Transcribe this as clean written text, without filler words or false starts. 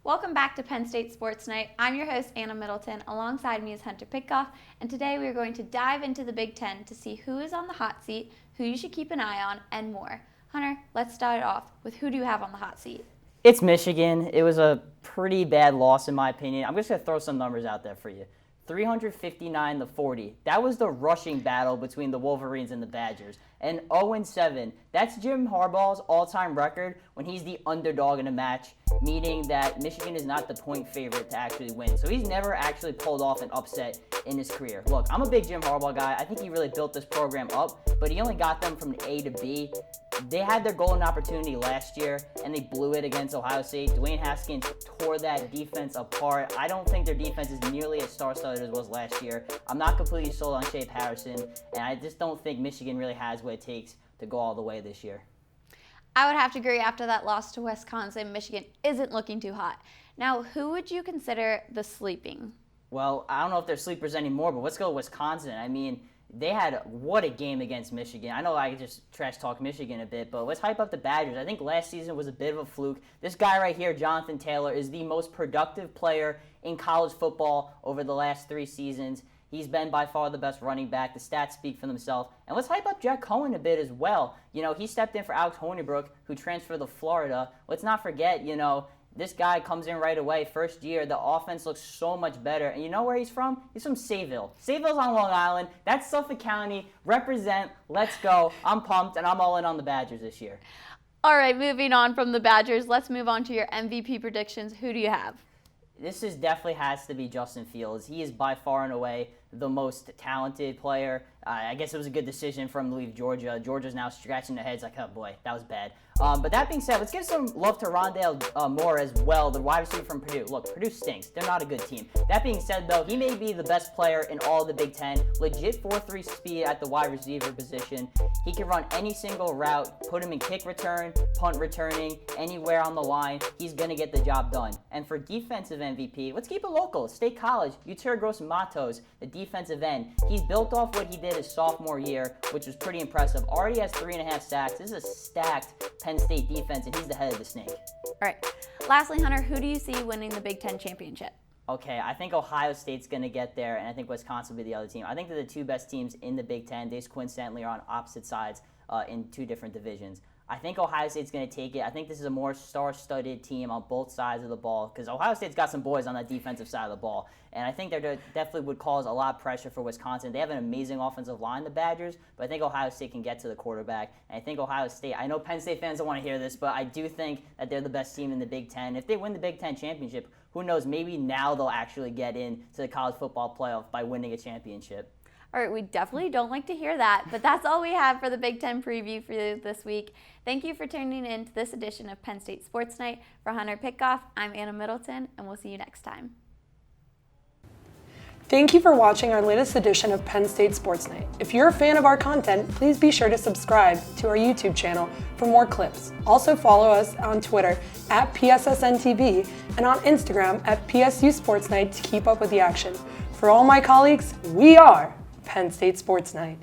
Welcome back to Penn State Sports Night. I'm your host, Anna Middleton. Alongside me is Hunter Pitcoff, and today we are going to dive into the Big Ten to see who is on the hot seat, who you should keep an eye on, and more. Hunter, let's start off with who do you have on the hot seat? It's Michigan. It was a pretty bad loss in my opinion. I'm just going to throw some numbers out there for you. 359-40. That was the rushing battle between the Wolverines and the Badgers. And 0-7. That's Jim Harbaugh's all-time record when he's the underdog in a match, meaning that Michigan is not the point favorite to actually win. So he's never actually pulled off an upset in his career. Look, I'm a big Jim Harbaugh guy. I think he really built this program up, but he only got them from A to B. They had their golden opportunity last year, and they blew it against Ohio State. Dwayne Haskins tore that defense apart. I don't think their defense is nearly as star-studded as it was last year. I'm not completely sold on Shea Patterson, and I just don't think Michigan really has what it takes to go all the way this year. I would have to agree. After that loss to Wisconsin, Michigan isn't looking too hot. Now, who would you consider the sleeping? Well, I don't know if they're sleepers anymore, but let's go with Wisconsin. I mean, they had what a game against Michigan. I know I just trash talk Michigan a bit, but let's hype up the Badgers. I think last season was a bit of a fluke. This guy right here, Jonathan Taylor, is the most productive player in college football over the last 3 seasons. He's been by far the best running back. The stats speak for themselves. And let's hype up Jack Cohen a bit as well. You know, he stepped in for Alex Hornibrook, who transferred to Florida. Let's not forget, this guy comes in right away. First year, the offense looks so much better. And you know where he's from? He's from Sayville. Sayville's on Long Island. That's Suffolk County. Represent. Let's go. I'm pumped, and I'm all in on the Badgers this year. All right, moving on from the Badgers, let's move on to your MVP predictions. Who do you have? This definitely has to be Justin Fields. He is by far and away the most talented player. I guess it was a good decision for him to leave Georgia. Georgia's now scratching their heads like, oh boy, that was bad. But that being said, let's give some love to Rondale Moore as well, the wide receiver from Purdue. Look, Purdue stinks. They're not a good team. That being said, though, he may be the best player in all of the Big Ten. Legit 4.3 speed at the wide receiver position. He can run any single route, put him in kick return, punt returning, anywhere on the line. He's going to get the job done. And for defensive MVP, let's keep it local. State College, Utero Gross-Matos, the defensive end. He's built off what he did his sophomore year, which was pretty impressive. Already has 3.5 sacks. This is a stacked Penn State defense, and he's the head of the snake. All right. Lastly, Hunter, who do you see winning the Big Ten championship? Okay, I think Ohio State's going to get there, and I think Wisconsin will be the other team. I think they're the 2 best teams in the Big Ten. They just coincidentally are on opposite sides in 2 different divisions. I think Ohio State's going to take it. I think this is a more star-studded team on both sides of the ball because Ohio State's got some boys on that defensive side of the ball. And I think they definitely would cause a lot of pressure for Wisconsin. They have an amazing offensive line, the Badgers, but I think Ohio State can get to the quarterback. And I think Ohio State, I know Penn State fans don't want to hear this, but I do think that they're the best team in the Big Ten. If they win the Big Ten championship, who knows, maybe now they'll actually get into the college football playoff by winning a championship. All right, we definitely don't like to hear that, but that's all we have for the Big Ten preview for you this week. Thank you for tuning in to this edition of Penn State Sports Night. For Hunter Pitcoff, I'm Anna Middleton, and we'll see you next time. Thank you for watching our latest edition of Penn State Sports Night. If you're a fan of our content, please be sure to subscribe to our YouTube channel for more clips. Also follow us on Twitter at PSSN TV and on Instagram at PSU Sports Night to keep up with the action. For all my colleagues, we are Penn State Sports Night.